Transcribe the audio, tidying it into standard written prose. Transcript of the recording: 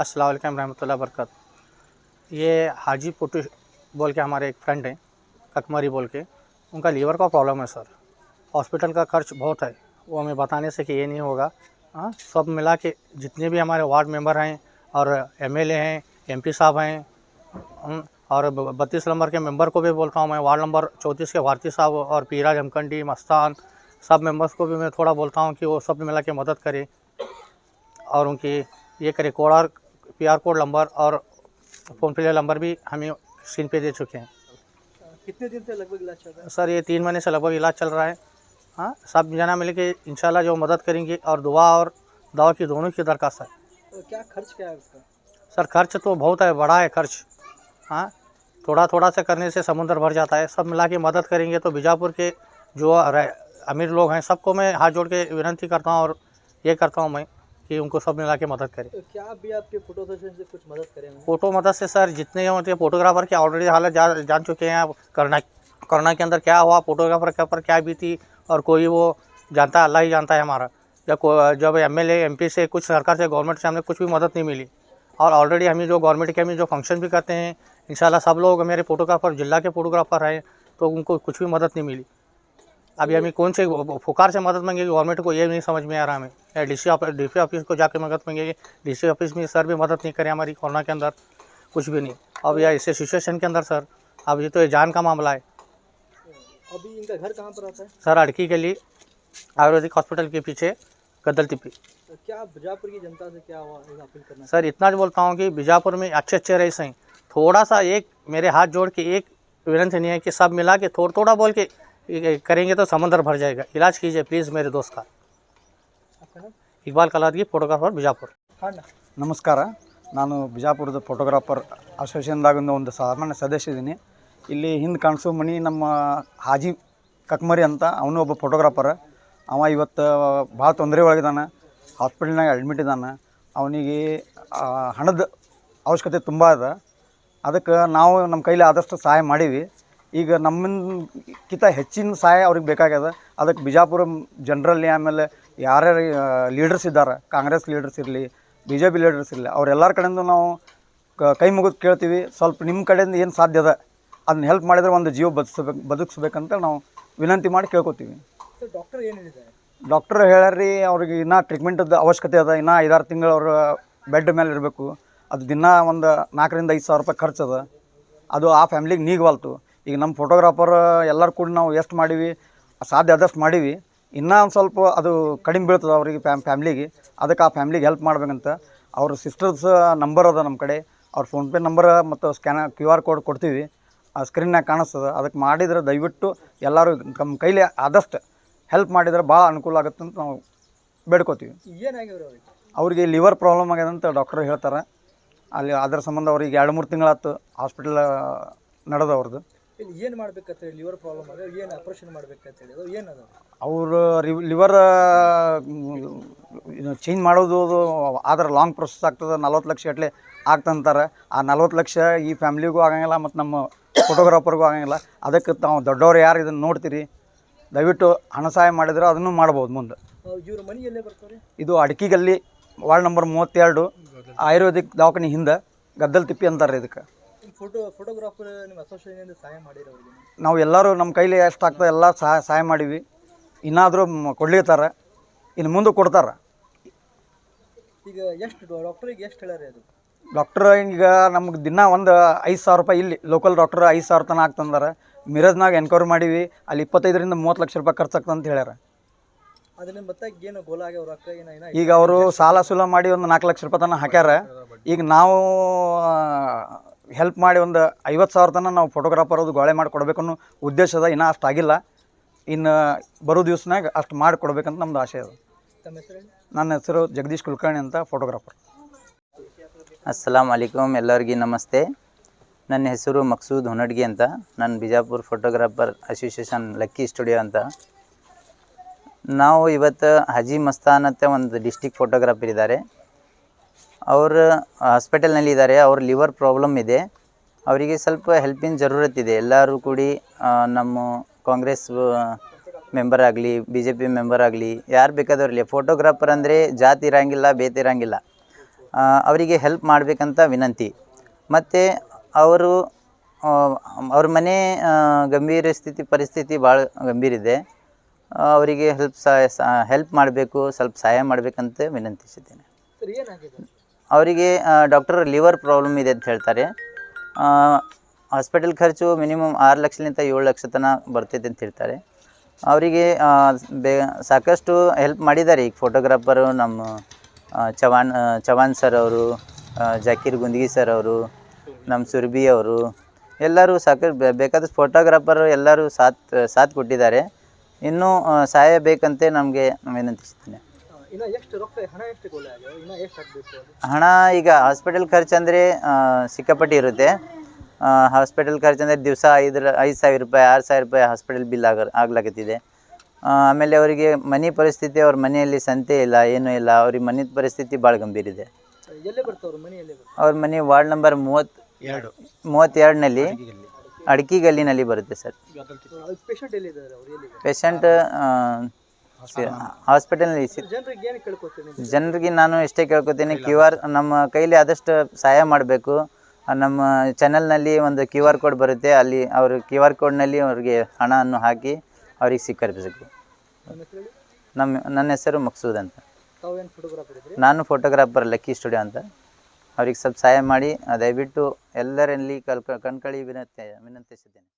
अस्सलाम वालेकुम रहमतुल्लाह बरकत। ये हाजी पुटू बोल के हमारे एक फ्रेंड हैं, ककमरी बोल के, उनका लीवर का प्रॉब्लम है सर। हॉस्पिटल का खर्च बहुत है, वो हमें बताने से कि ये नहीं होगा। हाँ, सब मिला के जितने भी हमारे वार्ड मेंबर हैं और एमएलए हैं, एमपी साहब हैं, और 32 नंबर के मेंबर को भी बोलता हूँ मैं, वार्ड नंबर 34 के भारती साहब और पीराज हमकंडी मस्तान, सब मेंबर्स को भी मैं थोड़ा बोलता हूँ कि वो सब मिला के मदद करें और उनकी ये करे। PR कोड नंबर और फ़ोन पे नंबर भी हमें स्क्रीन पे दे चुके हैं। कितने दिन से लगभग इलाज चल रहा है? सर ये 3 महीने से लगभग इलाज चल रहा है। हाँ, सब जना मिल के इंशाल्लाह जो मदद करेंगे, और दुआ और दवा की दोनों की दरख्वास्त है। तो क्या खर्च क्या है उसका? सर खर्च तो बहुत है, बड़ा है खर्च। हाँ, थोड़ा थोड़ा से करने से समुंदर भर जाता है। सब मिला के मदद करेंगे तो बीजापुर के जो अमीर लोग हैं सबको मैं हाथ जोड़ के विनती करता हूँ और ये करता हूँ मैं कि उनको सब मिला के मदद करें। तो क्या अभी आपके फोटो सेशन से कुछ मदद करेंगे? फ़ोटो मदद से सर जितने होते हैं फोटोग्राफ़र की ऑलरेडी हालत जान चुके हैं। अब कोरोना के अंदर क्या हुआ, फोटोग्राफ़र के ऊपर क्या बीती, और कोई वो जानता है, अल्लाह ही जानता है हमारा। जब एमएलए एमपी से कुछ सरकार से गवर्नमेंट से हमें कुछ भी मदद नहीं मिली, और ऑलरेडी हमें जो गवर्नमेंट के हमें जो फंक्शन भी करते हैं इंशाल्लाह सब लोग मेरे फोटोग्राफ़र जिला के फोटोग्राफ़र हैं, तो उनको कुछ भी मदद नहीं मिली। अभी हमें कौन से फुकार से मदद मांगेगी गवर्नमेंट को, ये नहीं समझ में आ रहा हमें। या डीसी ऑफिस को जाके मदद मांगेगी, डीसी ऑफिस में सर भी मदद नहीं करे हमारी कोरोना के अंदर, कुछ भी नहीं। अब यह ऐसे सिचुएशन के अंदर सर, अब ये तो जान का मामला है। अभी इनका घर कहाँ पर आता है? सर अड़की के लिए आयुर्वेदिक हॉस्पिटल के पीछे गद्दल तिप्पी। तो क्या बीजापुर की जनता से क्या हुआ अपील करना? सर इतना बोलता हूँ कि बीजापुर में अच्छे अच्छे रईस हैं, थोड़ा सा एक मेरे हाथ जोड़ के एक विनती नहीं है कि सब मिला के थोड़ा थोड़ा बोल के करेंगे तो समंदर भर जाएगा। इलाज कीजिए प्लीज़ मेरे दोस्त का। आपका नाम? इकबाल कलादगी, फोटोग्राफर बीजापुर। हाँ ना। ನಮಸ್ಕಾರ. ನಾನು ಬಿಜಾಪುರದ ಫೋಟೋಗ್ರಾಫರ್ ಅಸೋಸಿಯೇಷನ್ದಾಗಿಂದ ಒಂದು ಸಾಮಾನ್ಯ ಸದಸ್ಯ ಇದ್ದೀನಿ. ಇಲ್ಲಿ ಹಿಂದೆ ಕಾಣಿಸೋ ಮನಿ ನಮ್ಮ ಹಾಜಿ ಕಕ್ಮರಿ ಅಂತ, ಅವನು ಒಬ್ಬ ಫೋಟೋಗ್ರಾಫರ್. ಅವ ಇವತ್ತು ಭಾಳ ತೊಂದರೆ ಒಳಗಿದ್ದಾನೆ, ಹಾಸ್ಪಿಟಲ್ನಾಗ ಅಡ್ಮಿಟ್ ಇದ್ದಾನೆ. ಅವನಿಗೆ ಹಣದ ಅವಶ್ಯಕತೆ ತುಂಬ ಇದೆ. ಅದಕ್ಕೆ ನಾವು ನಮ್ಮ ಕೈಲಿ ಆದಷ್ಟು ಸಹಾಯ ಮಾಡೀವಿ. ಈಗ ನಮ್ಮಿಂದಕ್ಕಿಂತ ಹೆಚ್ಚಿನ ಸಹಾಯ ಅವ್ರಿಗೆ ಬೇಕಾಗ್ಯದ. ಅದಕ್ಕೆ ಬಿಜಾಪುರ ಜನರಲ್ಲಿ, ಆಮೇಲೆ ಯಾರ್ಯಾರು ಲೀಡರ್ಸ್ ಇದ್ದಾರೆ, ಕಾಂಗ್ರೆಸ್ ಲೀಡರ್ಸ್ ಇರಲಿ, BJP ಲೀಡರ್ಸ್ ಇರಲಿ, ಅವರೆಲ್ಲರ ಕಡೆಯಿಂದ ನಾವು ಕೈ ಮುಗಿದು ಕೇಳ್ತೀವಿ. ಸ್ವಲ್ಪ ನಿಮ್ಮ ಕಡೆಯಿಂದ ಏನು ಸಾಧ್ಯ ಅದ ಅದನ್ನ ಹೆಲ್ಪ್ ಮಾಡಿದರೆ ಒಂದು ಜೀವ ಬದುಕಿಸ್ಬೇಕಂತ ನಾವು ವಿನಂತಿ ಮಾಡಿ ಕೇಳ್ಕೊತೀವಿ. ಡಾಕ್ಟರ್ ಏನು ಹೇಳಿದ್ದಾರೆ? ಡಾಕ್ಟರ್ ಹೇಳ್ಯಾರ್ರಿ, ಅವ್ರಿಗೆ ಇನ್ನೂ ಟ್ರೀಟ್ಮೆಂಟದ ಅವಶ್ಯಕತೆ ಅದ. ಇನ್ನೂ 5-6 ತಿಂಗಳು ಅವ್ರ ಬೆಡ್ ಮೇಲೆ ಇರಬೇಕು. ಅದು ದಿನ ಒಂದು 4,000 5,000 ರೂಪಾಯಿ ಖರ್ಚು ಅದ. ಅದು ಆ ಫ್ಯಾಮ್ಲಿಗೆ ನೀಗವಾಲ್ತು. ಈಗ ನಮ್ಮ ಫೋಟೋಗ್ರಾಫರ್ ಎಲ್ಲರೂ ಕೂಡ ನಾವು ಎಷ್ಟು ಮಾಡೀವಿ, ಸಾಧ್ಯ ಆದಷ್ಟು ಮಾಡೀವಿ. ಇನ್ನೂ ಒಂದು ಸ್ವಲ್ಪ ಅದು ಕಡಿಮೆ ಬೀಳ್ತದೆ ಅವ್ರಿಗೆ, ಫ್ಯಾಮ್ಲಿಗೆ. ಅದಕ್ಕೆ ಆ ಫ್ಯಾಮ್ಲಿಗೆ ಹೆಲ್ಪ್ ಮಾಡ್ಬೇಕಂತ ಅವ್ರ ಸಿಸ್ಟರ್ಸ್ ನಂಬರ್ ಅದ ನಮ್ಮ ಕಡೆ. ಅವ್ರ ಫೋನ್ಪೇ ನಂಬರ್ ಮತ್ತು QR ಕೋಡ್ ಕೊಡ್ತೀವಿ, ಆ ಸ್ಕ್ರೀನ್ನಾಗ ಕಾಣಿಸ್ತದೆ. ಅದಕ್ಕೆ ಮಾಡಿದರೆ ದಯವಿಟ್ಟು ಎಲ್ಲರೂ ನಮ್ಮ ಕೈಲಿ ಆದಷ್ಟು ಹೆಲ್ಪ್ ಮಾಡಿದರೆ ಭಾಳ ಅನುಕೂಲ ಆಗುತ್ತೆ ಅಂತ ನಾವು ಬೇಡ್ಕೋತೀವಿ. ಏನಾಗಿವ್ರಿ ಅವ್ರಿಗೆ? ಅವ್ರಿಗೆ ಲಿವರ್ ಪ್ರಾಬ್ಲಮ್ ಆಗ್ಯದ ಅಂತ ಡಾಕ್ಟರ್ ಹೇಳ್ತಾರೆ. ಅಲ್ಲಿ ಅದರ ಸಂಬಂಧ ಅವ್ರಿಗೆ 2-3 ತಿಂಗಳಾಯ್ತು ಹಾಸ್ಪಿಟಲ್ ನಡೆದ ಅವ್ರದ್ದು. ಇಲ್ಲಿ ಏನು ಮಾಡ್ಬೇಕಂತ ಹೇಳಿ? ಲಿವರ್ ಪ್ರಾಬ್ಲಮ್ ಆಗ ಏನು ಆಪ್ರೇಷನ್ ಮಾಡ್ಬೇಕಂತ ಹೇಳಿ ಅದು ಏನದ? ಅವರು ಲಿವರ್ ಚೇಂಜ್ ಮಾಡೋದು ಆದ್ರೆ ಲಾಂಗ್ ಪ್ರೊಸೆಸ್ ಆಗ್ತದೆ. 40 ಲಕ್ಷ ಗಟ್ಟಲೆ ಆಗ್ತಂತಾರೆ. ಆ 40 ಲಕ್ಷ ಈ ಫ್ಯಾಮ್ಲಿಗೂ ಆಗಂಗಿಲ್ಲ ಮತ್ತು ನಮ್ಮ ಫೋಟೋಗ್ರಾಫರ್ಗೂ ಆಗಂಗಿಲ್ಲ. ಅದಕ್ಕೆ ತಾವು ದೊಡ್ಡವ್ರು ಯಾರು ಇದನ್ನು ನೋಡ್ತೀರಿ, ದಯವಿಟ್ಟು ಹಣ ಸಹಾಯ ಮಾಡಿದರೆ ಅದನ್ನು ಮಾಡ್ಬೋದು ಮುಂದೆ. ಇವ್ರ ಮನೆ ಎಲ್ಲೇ ಬರ್ತಾರೆ? ಇದು ಅಡಕಿಗಲ್ಲಿ ವಾರ್ಡ್ ನಂಬರ್ 32 ಆಯುರ್ವೇದಿಕ್ ದವಾಖಾನೆ ಹಿಂದೆ ಗದ್ದಲ್ ತಿಪ್ಪಿ ಅಂತಾರೆ ಇದಕ್ಕೆ. ಫೋಟೋಗ್ರಾಫರ್ ನಿಮ್ಮ ಅಸೋಸಿಯೇಷನ್ ಸಹಾಯ ಮಾಡಿರೋರಿಗೆ ನಾವು ಎಲ್ಲರೂ ನಮ್ಮ ಕೈಲಿ ಎಷ್ಟು ಆಗ್ತದೆ ಎಲ್ಲ ಸಹಾಯ ಮಾಡೀವಿ. ಇನ್ನಾದರೂ ಕೊಡ್ಲಿಕ್ತಾರೆ, ಇನ್ನು ಮುಂದೆ ಕೊಡ್ತಾರೆ. ಈಗ ಎಷ್ಟು ಡಾಕ್ಟ್ರಿಗೆ ಎಷ್ಟು ಹೇಳ್ಯಾರ? ಅದು ಡಾಕ್ಟ್ರ್ ಈಗ ನಮ್ಗೆ ದಿನ ಒಂದು 5,000 ರೂಪಾಯಿ ಇಲ್ಲಿ ಲೋಕಲ್ ಡಾಕ್ಟ್ರ್ 5,000 ತನಕ ಆಗ್ತಂದಾರೆ. ಮಿರಜ್ನಾಗ ಎನ್ಕ್ವೈರಿ ಮಾಡೀವಿ, ಅಲ್ಲಿ 25-30 ಲಕ್ಷ ರೂಪಾಯಿ ಖರ್ಚಾಗ್ತದೆ ಅಂತ ಹೇಳ್ಯಾರ. ಅದನ್ನ ಮತ್ತೆ ಏನು ಗೋಲ ಆಗ್ಯಾವ ರೊಕ್ಕ ಏನ? ಈಗ ಅವರು ಸಾಲ ಮಾಡಿ ಒಂದು 4 ಲಕ್ಷ ರೂಪಾಯಿ ತನಕ ಹಾಕ್ಯಾರ. ಈಗ ನಾವು ಹೆಲ್ಪ್ ಮಾಡಿ ಒಂದು 50,000 ತನಕ ನಾವು ಫೋಟೋಗ್ರಾಫರ್ ಅದು ಗೋಳೆ ಮಾಡಿ ಕೊಡಬೇಕನ್ನೋ ಉದ್ದೇಶದ. ಇನ್ನೂ ಅಷ್ಟು ಆಗಿಲ್ಲ, ಇನ್ನು ಬರೋ ದಿವ್ಸನಾಗ ಅಷ್ಟು ಮಾಡಿ ಕೊಡ್ಬೇಕಂತ ನಮ್ಮದು ಆಸೆ ಅದು. ತಮ್ಮ ಹೆಸರು? ನನ್ನ ಹೆಸರು ಜಗದೀಶ್ ಕುಲಕರ್ಣಿ ಅಂತ, ಫೋಟೋಗ್ರಾಫರ್. ಅಸ್ಸಲಾಮ್ ಅಲೈಕುಮ್, ಎಲ್ಲರಿಗೆ ನಮಸ್ತೆ. ನನ್ನ ಹೆಸರು ಮಕ್ಸೂದ್ ಹುನಡ್ಗಿ ಅಂತ. ನಾನು Bijapur photographer association lucky studio ಅಂತ. ನಾವು ಇವತ್ತು ಹಾಜಿ ಮಸ್ತಾನ್ ಅಂತ ಒಂದು ಡಿಸ್ಟಿಕ್ ಫೋಟೋಗ್ರಾಫರ್ ಇದ್ದಾರೆ. ಅವರು ಹಾಸ್ಪಿಟಲ್ನಲ್ಲಿದ್ದಾರೆ. ಅವ್ರ ಲಿವರ್ ಪ್ರಾಬ್ಲಮ್ ಇದೆ. ಅವರಿಗೆ ಸ್ವಲ್ಪ ಹೆಲ್ಪಿನ ಜರೂರತ್ತಿದೆ. ಎಲ್ಲರೂ ಕೂಡಿ ನಮ್ಮ ಕಾಂಗ್ರೆಸ್ ಮೆಂಬರ್ ಆಗಲಿ, BJP ಮೆಂಬರ್ ಆಗಲಿ, ಯಾರು ಬೇಕಾದವ್ರಲ್ಲಿ, ಫೋಟೋಗ್ರಾಫರ್ ಅಂದರೆ ಜಾತಿ ಇರೋಂಗಿಲ್ಲ, ಭೇದ ಇರೋಂಗಿಲ್ಲ. ಅವರಿಗೆ ಹೆಲ್ಪ್ ಮಾಡಬೇಕಂತ ವಿನಂತಿ. ಮತ್ತು ಅವರು ಅವ್ರ ಮನೆ ಗಂಭೀರ ಪರಿಸ್ಥಿತಿ ಭಾಳ ಗಂಭೀರ ಇದೆ. ಅವರಿಗೆ ಹೆಲ್ಪ್ ಮಾಡಬೇಕು, ಸ್ವಲ್ಪ ಸಹಾಯ ಮಾಡಬೇಕಂತ ವಿನಂತಿಸಿದ್ದೇನೆ. ಸರ್ ಏನಾಗಿದೆ? ಅವರಿಗೆ ಡಾಕ್ಟರ್ ಲಿವರ್ ಪ್ರಾಬ್ಲಮ್ ಇದೆ ಅಂತ ಹೇಳ್ತಾರೆ. ಹಾಸ್ಪಿಟಲ್ ಖರ್ಚು ಮಿನಿಮಮ್ 6 ಲಕ್ಷಲಿಂದ 7 ಲಕ್ಷ ತನಕ ಬರ್ತೈತೆ ಅಂತ ಹೇಳ್ತಾರೆ. ಅವರಿಗೆ ಸಾಕಷ್ಟು ಹೆಲ್ಪ್ ಮಾಡಿದ್ದಾರೆ. ಈಗ ಫೋಟೋಗ್ರಾಫರು ನಮ್ಮ ಚವಾಣ್ ಸರ್ ಅವರು, ಜಾಕೀರ್ ಗುಂದಗಿ ಸರ್ ಅವರು, ನಮ್ಮ ಸುರ್ಬಿ ಅವರು ಎಲ್ಲರೂ ಸಾಕಷ್ಟು ಬೇಕಾದಷ್ಟು ಫೋಟೋಗ್ರಾಫರು ಎಲ್ಲರೂ ಸಾಥ್ ಕೊಟ್ಟಿದ್ದಾರೆ. ಇನ್ನೂ ಸಹಾಯ ಬೇಕಂತೆ ನಮಗೆ ವಿನಂತಿಸ್ತೀನಿ. ಇನ್ನು ಎಷ್ಟು ರೊಕ್ಕ, ಹಣ ಎಷ್ಟು ಗೋಲೆ ಆಗ್ಯಾವ, ಇನ್ನು ಎಷ್ಟು ಆಗಬೇಕು? ಹಣ ಈಗ ಹಾಸ್ಪಿಟಲ್ ಖರ್ಚು ಅಂದರೆ ಸಿಕ್ಕಾಪಟ್ಟಿ ಇರುತ್ತೆ. ಹಾಸ್ಪಿಟಲ್ ಖರ್ಚು ಅಂದರೆ ದಿವಸ 5,000 ರೂಪಾಯಿ 6,000 ರೂಪಾಯಿ ಹಾಸ್ಪಿಟಲ್ ಬಿಲ್ ಆಗ್ಲಾಕತ್ತಿದೆ. ಆಮೇಲೆ ಅವರಿಗೆ ಮನೆ ಪರಿಸ್ಥಿತಿ, ಅವ್ರ ಮನೆಯಲ್ಲಿ ಸಂತೆ ಇಲ್ಲ, ಏನೂ ಇಲ್ಲ. ಅವ್ರಿಗೆ ಮನೆ ಪರಿಸ್ಥಿತಿ ಭಾಳ ಗಂಭೀರ ಇದೆ. ಎಲ್ಲೇ ಬರ್ತಾವ್ರ ಮನೆ? ಎಲ್ಲೇ ಬರ್ತಾರೆ ಅವ್ರ ಮನೆ ವಾರ್ಡ್ ನಂಬರ್ 32ನಲ್ಲಿ ಅಡ್ಕಿ ಗಲ್ಲಿನಲ್ಲಿ ಬರುತ್ತೆ ಸರ್. ಪೇಷಂಟ್ ಎಲ್ಲಿದ್ದಾರೆ? ಅವ್ರು ಎಲ್ಲಿದೆ? ಪೇಷಂಟ್ ಹಾಸ್ಪಿಟಲ್ನಲ್ಲಿ. ಜನರಿಗೆ ಏನು ಕೇಳ್ಕೊತೀನಿ? ಜನರಿಗೆ ನಾನು ಇಷ್ಟೇ ಕೇಳ್ಕೊತೀನಿ, QR ನಮ್ಮ ಕೈಲಿ ಆದಷ್ಟು ಸಹಾಯ ಮಾಡಬೇಕು. ನಮ್ಮ ಚಾನಲ್ನಲ್ಲಿ ಒಂದು QR ಕೋಡ್ ಬರುತ್ತೆ, ಅಲ್ಲಿ ಅವರು QR ಕೋಡ್ನಲ್ಲಿ ಅವ್ರಿಗೆ ಹಣವನ್ನು ಹಾಕಿ ಅವ್ರಿಗೆ ಸ್ವೀಕರಿಸಬೇಕು. ನನ್ನ ಹೆಸರು ಮಕ್ಸೂದ್ ಅಂತ. ತಾವೇನು ಫೋಟೋಗ್ರಾಫರ್ ಇದ್ರಿ? ನಾನು ಫೋಟೋಗ್ರಾಫರ್, ಲಕ್ಕಿ ಸ್ಟುಡಿಯೋ ಅಂತ. ಅವ್ರಿಗೆ ಸ್ವಲ್ಪ ಸಹಾಯ ಮಾಡಿ ದಯವಿಟ್ಟು ಎಲ್ಲರಲ್ಲಿ ಕಣ್ಕಳಿ ವಿನಂತಿಸಿದ್ದೇನೆ.